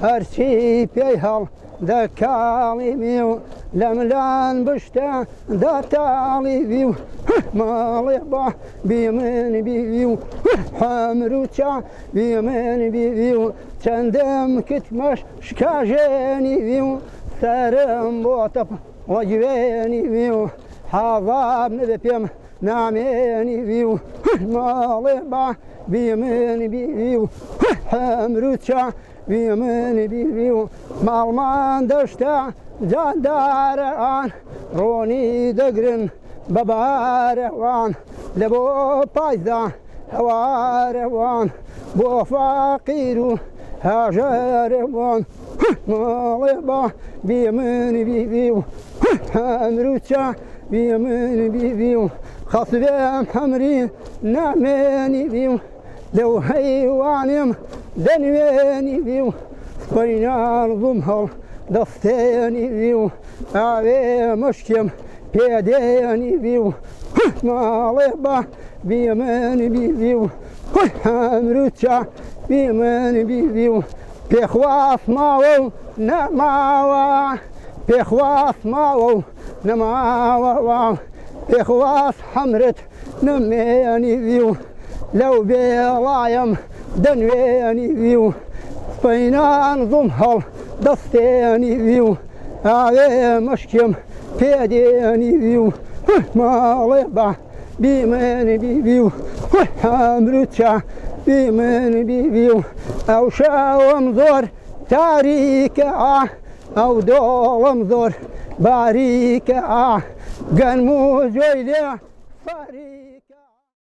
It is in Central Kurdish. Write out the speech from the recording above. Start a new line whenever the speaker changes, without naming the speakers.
هەرچی پێی هەڵ دەکاڵی می و لەملان بشتە دەتاڵیوی و ماڵێ بە بی من بیوی و حەمر و چا بی من بیوی و چەندەم کتمەش شکاژێنیوی و سەرم بۆ تەپ وەگوێنیوی و حاضاب نەبێ پێم نامێنیوی و ماڵێ بە بی من بیوی و حەمر و چا بی من بیوی و ماڵمان دەشتە جاندارەوان ڕۆنی دەگرن بە بارەوان لە بۆ پایدا هەوارەوان بۆ فەقیر و هاژارەوان ماڵێ بە بی من بیوی و حەمر و چا بی من بیوی و خەسبێم حەمری نامێنیوی و لەو هەیوانێم دەنوێنیوی و سپەینان زوم هەڵ دەستێنیوی و ئاوێ مشکێم پێدێنیوی و ماڵێ بە بی من بیوی و حەمر و چا بی من بیوی و پێخواست ماوە و نەماوە پێخواست ماوە و نەماوە پێخواست حەمرت نەمێنیوی و لەو بێڵایم دەنوێنیوی و سپەینان زوم هەڵ دەستێنیوی و ئاوێ مشکێم پێدێنیوی و ماڵێ بە بی من بیوی و حەمر و چا بی من بیوی و ئەو شەوم زۆر تاریکە ئەو دۆڵم زۆر باریکە گەنم و جۆی لێ فەری